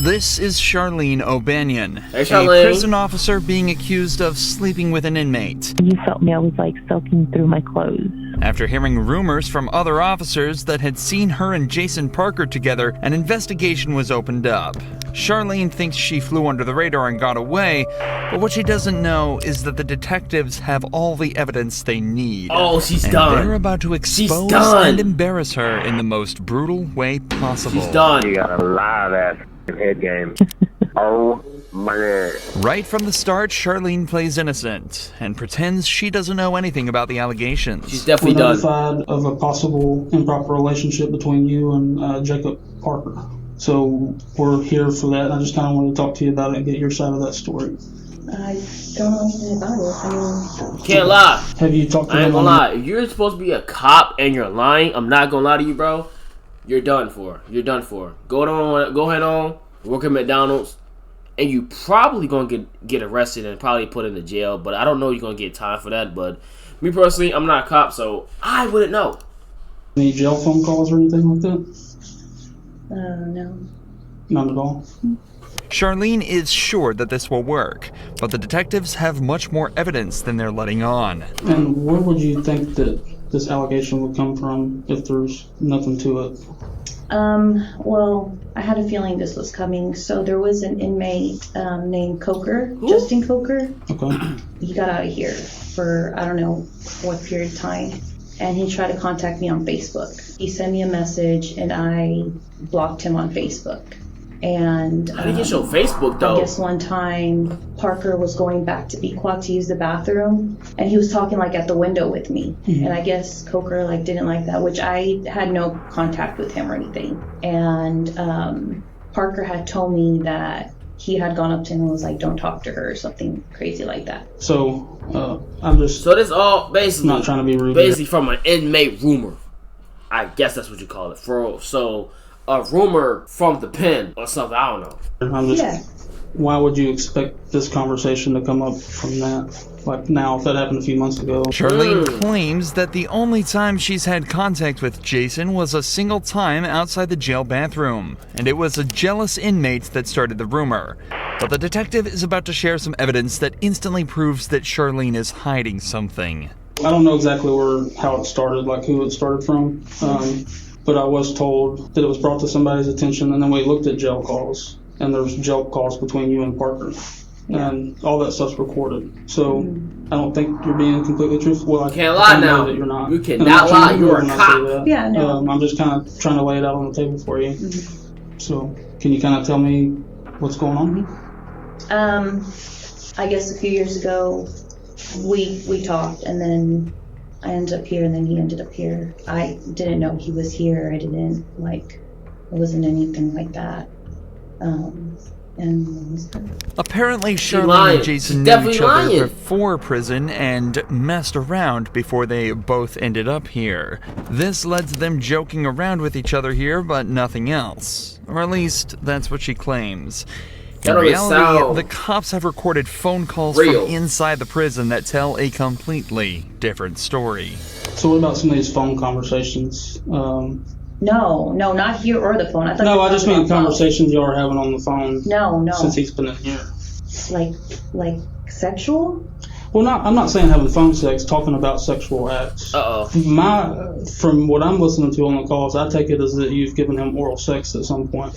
This is Charlene O'Banion, Hey, Charlene. a prison officer being accused of sleeping with an inmate. You felt me, I was like soaking through my clothes. After hearing rumors from other officers that had seen her and Jason Parker together, an investigation was opened up. Charlene thinks she flew under the radar and got away, but what she doesn't know is that the detectives have all the evidence they need. Oh, she's and done. They're about to expose and embarrass her in the most brutal way possible. She's done. You got a live ass head game. Oh my God. Right from the start, Charlene plays innocent and pretends she doesn't know anything about the allegations. She's definitely We're done. notified of a possible improper relationship between you and Jacob Parker. So we're here for that, and I just kind of want to talk to you about it and get your side of that story. I don't know anything about it. I mean, Can't lie. Have you talked to I ain't them gonna on lie. If you're supposed to be a cop and you're lying, I'm not gonna lie to you, bro. You're done for. You're done for. Go ahead on, work at McDonald's, and you probably gonna get arrested and probably put in the jail. But I don't know you're gonna get time for that. But me personally, I'm not a cop, so I wouldn't know. any jail phone calls or anything like that? no. None at all. Charlene is sure that this will work, but the detectives have much more evidence than they're letting on. And where would you think that this allegation would come from if there's nothing to it? Well, I had a feeling this was coming. So there was an inmate named Coker, Justin Coker. Okay. He got out of here for I don't know what period of time, and he tried to contact me on Facebook. He sent me a message, and I blocked him on Facebook. And How did you get your Facebook though? I guess one time Parker was going back to Pequot to use the bathroom, and he was talking like at the window with me. Mm-hmm. And I guess Coker like didn't like that, which I had no contact with him or anything. And Parker had told me that he had gone up to him and was like, "Don't talk to her," or something crazy like that. So I'm just So this all basically not trying to be rude. basically from an inmate rumor. I guess that's what you call it. So a rumor from the pen or something. I don't know. I'm just. Yeah. Why would you expect this conversation to come up from that? Like now, if that happened a few months ago. Charlene claims that the only time she's had contact with Jason was a single time outside the jail bathroom, and it was a jealous inmate that started the rumor. But the detective is about to share some evidence that instantly proves that Charlene is hiding something. I don't know exactly how it started, like who it started from, but I was told that it was brought to somebody's attention, and then we looked at jail calls, and there was jail calls between you and Parker, and all that stuff's recorded. So I don't think you're being completely truthful. Well, Can't lie know now. that you're not. You And cannot I'm not lie. You're a when I say cop. that. Yeah, no. I'm just kind of trying to lay it out on the table for you. So can you kind of tell me what's going on? I guess a few years ago we talked, and then I ended up here, and then he ended up here. I didn't know he was here. It wasn't anything like that. And Apparently, She Charlene lying. and Jason She's knew definitely each other lying. before prison and messed around before they both ended up here. This led to them joking around with each other here, but nothing else. Or at least, that's what she claims. In That don't reality, sound the cops have recorded phone calls real. from inside the prison that tell a completely different story. So what about some of these phone conversations? no, not here or the phone. I thought. No, you were I just talking mean about phone. conversations y'all are having on the phone. No. Since he's been in here. Like sexual. Well, I'm not saying having phone sex, talking about sexual acts. From what I'm listening to on the calls, I take it as that you've given him oral sex at some point,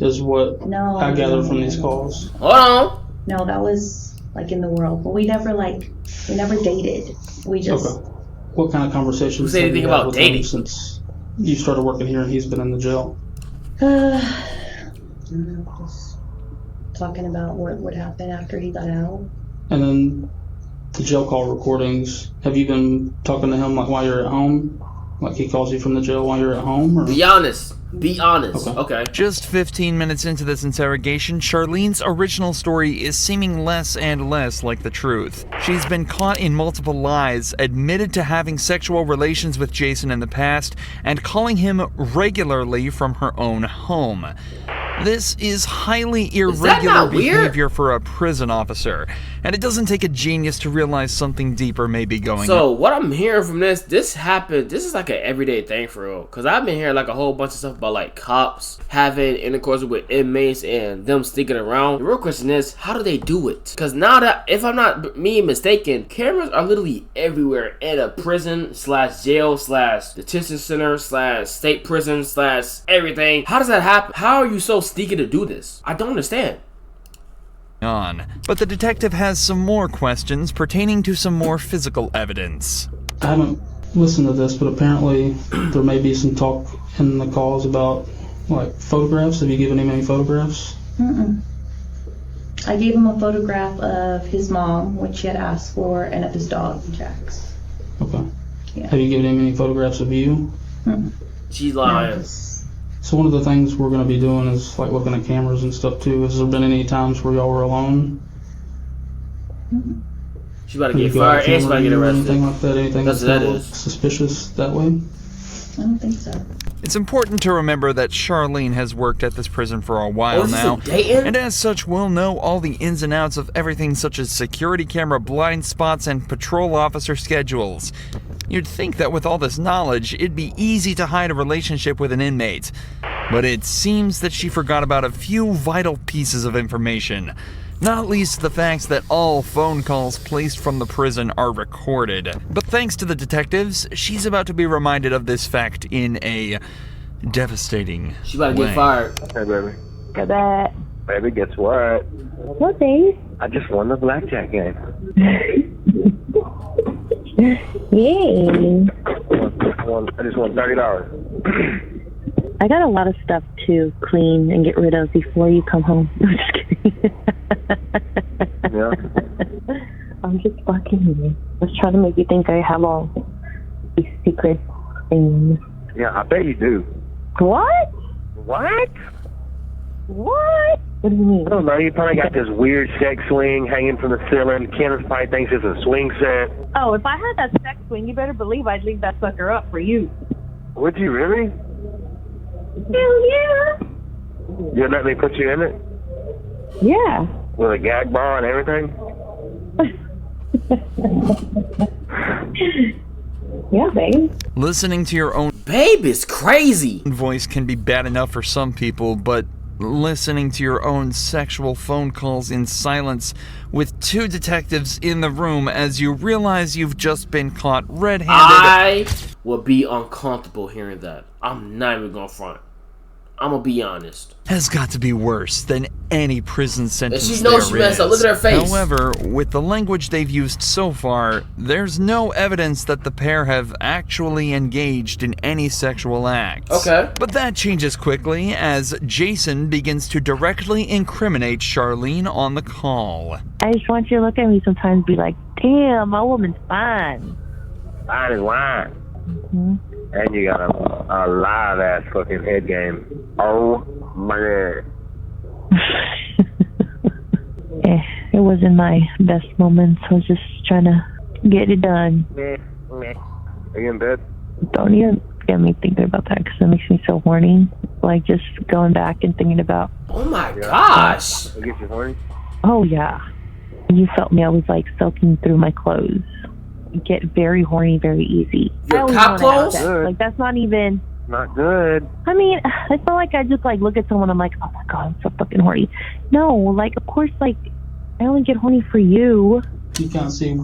is what I gather from these calls. Hold on. No, that was like in the world, but we never dated. We just. Okay. What kind of conversations Who said have you anything had about with dating? him since you started working here and he's been in the jail? I don't know, just talking about what would happen after he got out. And then the jail call recordings, have you been talking to him like while you're at home? Like he calls you from the jail while you're at home? Or? Be honest. Be honest. Okay. Just 15 minutes into this interrogation, Charlene's original story is seeming less and less like the truth. She's been caught in multiple lies, admitted to having sexual relations with Jason in the past, and calling him regularly from her own home. This is highly that irregular not weird? behavior for a prison officer, and it doesn't take a genius to realize something deeper may be going on. So what I'm hearing from this happened. This is like an everyday thing for real. Cause I've been hearing like a whole bunch of stuff about like cops having intercourse with inmates and them sticking around. The real question is, how do they do it? Cause now that, if I'm not mistaken, cameras are literally everywhere at a prison / jail / detention center / state prison / everything. How does that happen? How are you so sneaky to do this? I don't understand. But the detective has some more questions pertaining to some more physical evidence. I haven't listened to this, but apparently there may be some talk in the calls about like photographs. Have you given him any photographs? Mm-mm. I gave him a photograph of his mom, which he had asked for, and of his dog, Jax. Okay. Yeah. Have you given him any photographs of you? Mm-mm. She's lying. So one of the things we're going to be doing is like looking at cameras and stuff too. Has there been any times where y'all were alone? Mm-mm. She's about to get fired and she's about to get arrested. Anything like that? Anything That's that's what that not is. suspicious that way? I don't think so. It's important to remember that Charlene has worked at this prison for a while is this now, in Dayton? and as such will know all the ins and outs of everything such as security camera blind spots and patrol officer schedules. You'd think that with all this knowledge, it'd be easy to hide a relationship with an inmate, but it seems that she forgot about a few vital pieces of information. Not least the facts that all phone calls placed from the prison are recorded. But thanks to the detectives, she's about to be reminded of this fact in a devastating She's about to way. get fired. Hey, baby. Got that. Baby, guess what? What, babe? I just won the blackjack game. Yay. I just won $30. I got a lot of stuff to clean and get rid of before you come home. I'm just kidding. Yeah. I'm just fucking with you. I was trying to make you think I have all these secret things. Yeah, I bet you do. What? What? What? What do you mean? I don't know. You probably got this weird sex swing hanging from the ceiling. Kenneth probably thinks it's a swing set. Oh, if I had that sex swing, you better believe I'd leave that sucker up for you. Would you really? Hell yeah. You'd let me put you in it? Yeah. With a gag bar and everything? Yeah, babe. Listening to your own Babe is crazy. voice can be bad enough for some people, but listening to your own sexual phone calls in silence with two detectives in the room as you realize you've just been caught red-handed. I will be uncomfortable hearing that. I'm not even gonna front. I'm gonna be honest. Has got to be worse than any prison sentence she knows there she messed up. is. Look at her face. However, with the language they've used so far, there's no evidence that the pair have actually engaged in any sexual acts. Okay. But that changes quickly as Jason begins to directly incriminate Charlene on the call. I just want you to look at me sometimes and be like, damn, my woman's fine. Fine as wine. Mm-hmm. And you got a live ass fucking head game. Oh my god. It wasn't my best moments. I was just trying to get it done. Meh, meh. Are you in bed? Don't even get me thinking about that because it makes me so horny. Like just going back and thinking about, Oh my gosh. I get you horny? oh yeah, you felt me. I was like soaking through my clothes. Get very horny very easy. Your I always cop wanna have clothes? that. Good. Like that's not even. Not good. I mean, it's not like I just like look at someone. I'm like, oh my god, I'm so fucking horny. No, like of course, like I only get horny for you. You can't see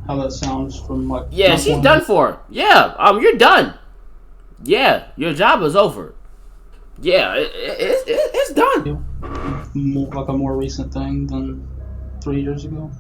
how that sounds from like. Yeah, not she's one- done for. Yeah, you're done. Yeah, your job is over. Yeah, it's done. More, like a more recent thing than 3 years ago.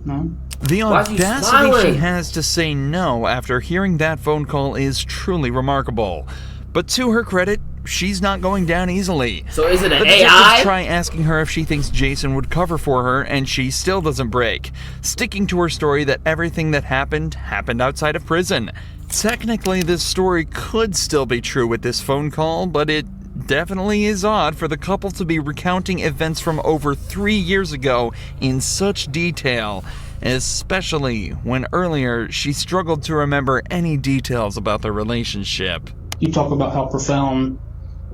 No. The Why is he audacity smiling? she has to say no after hearing that phone call is truly remarkable. But to her credit, she's not going down easily. So is it The an detectives AI? try asking her if she thinks Jason would cover for her, and she still doesn't break, sticking to her story that everything that happened outside of prison. Technically, this story could still be true with this phone call, but it definitely is odd for the couple to be recounting events from over 3 years ago in such detail, especially when earlier she struggled to remember any details about their relationship. You talk about how profound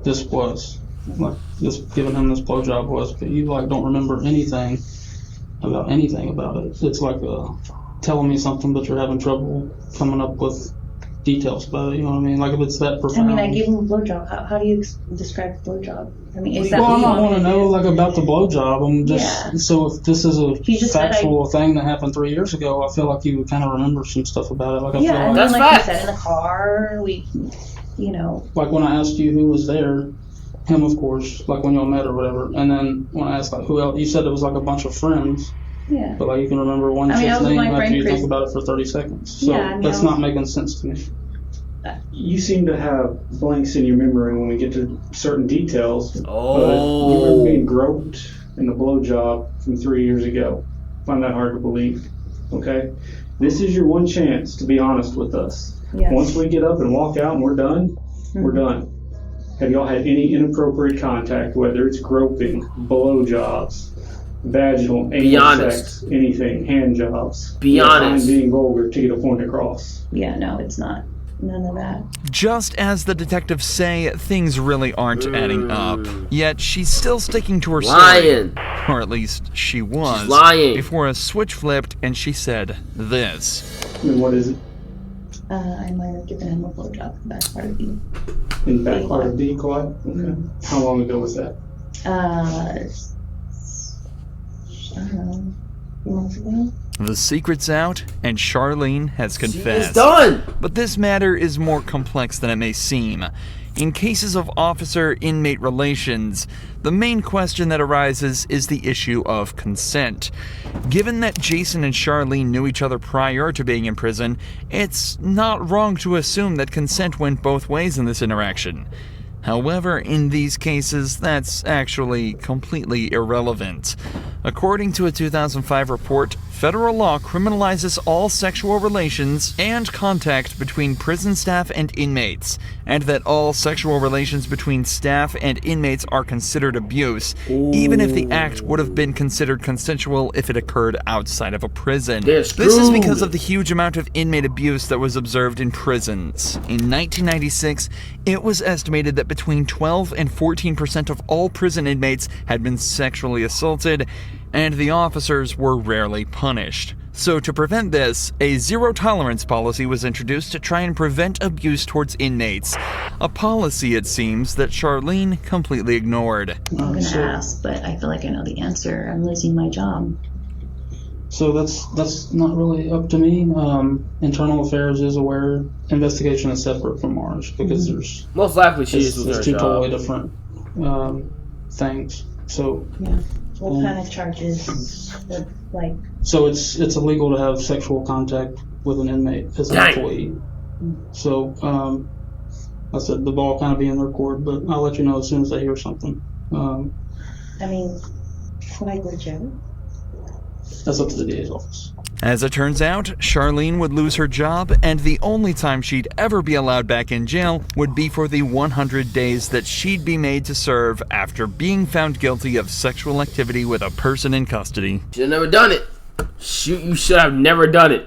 this was, like this giving him this blowjob was, but you like don't remember anything about it. It's like telling me something, but you're having trouble coming up with details about it. You know what I mean? Like if it's that profound. I mean, I gave him a blowjob. How do you describe blowjob? I mean, is that well, what you I want to know do? like about the blowjob. I'm just so if this is a He just said factual thing that happened 3 years ago, I feel like you would kind of remember some stuff about it. Like I feel and like, then, That's like you facts. said, in the car, we, you know. like when I asked you who was there, him of course, like when y'all met or whatever, and then when I asked like who else, you said it was like a bunch of friends. Yeah. But like you can remember one I mean, I chick's was with name my after friend you Chris. think about it for 30 seconds. So Yeah, I mean, that's I was- not making sense to me. You seem to have blanks in your memory when we get to certain details. Oh. But you remember being groped in the blowjob from 3 years ago. I find that hard to believe. Okay? This is your one chance to be honest with us. Yes. Once we get up and walk out and we're done, we're done. Have y'all had any inappropriate contact, whether it's groping, blowjobs, vaginal, Be anal honest. sex, anything, hand jobs? Be honest. I'm being vulgar to get a point across. Yeah, no, it's not. None of that. Just as the detectives say, things really aren't adding up. Yet she's still sticking to her story. Lying. Or at least she was. She's lying. Before a switch flipped and she said this. And what is it? I might have given him a blowjob in the back part of the. In the back part of the quad? Okay. Mhm. How long ago was that? I don't know, a few months ago. The secret's out, and Charlene has It's confessed. done. But this matter is more complex than it may seem. In cases of officer-inmate relations, the main question that arises is the issue of consent. Given that Jason and Charlene knew each other prior to being in prison, it's not wrong to assume that consent went both ways in this interaction. However, in these cases, that's actually completely irrelevant. According to a 2005 report, federal law criminalizes all sexual relations and contact between prison staff and inmates, and that all sexual relations between staff and inmates are considered abuse, even if the act would have been considered consensual if it occurred outside of a prison. They're This is screwed. because of the huge amount of inmate abuse that was observed in prisons. In 1996, it was estimated that between 12 and 14% of all prison inmates had been sexually assaulted, and the officers were rarely punished. So to prevent this, a zero-tolerance policy was introduced to try and prevent abuse towards inmates. A policy, it seems, that Charlene completely ignored. I'm gonna ask, but I feel like I know the answer. I'm losing my job. So that's not really up to me. Internal Affairs is aware. Investigation is separate from ours because there's Most likely she is losing her it's two job. totally different things. So Yeah. What kind of charges? Like, so it's illegal to have sexual contact with an inmate as an Dang. employee. So I said the ball kind of be in their court, but I'll let you know as soon as I hear something. I mean, would I go to jail? That's up to the DA's office. As it turns out, Charlene would lose her job, and the only time she'd ever be allowed back in jail would be for the 100 days that she'd be made to serve after being found guilty of sexual activity with a person in custody. Should have never done it. Shoot, you should have never done it.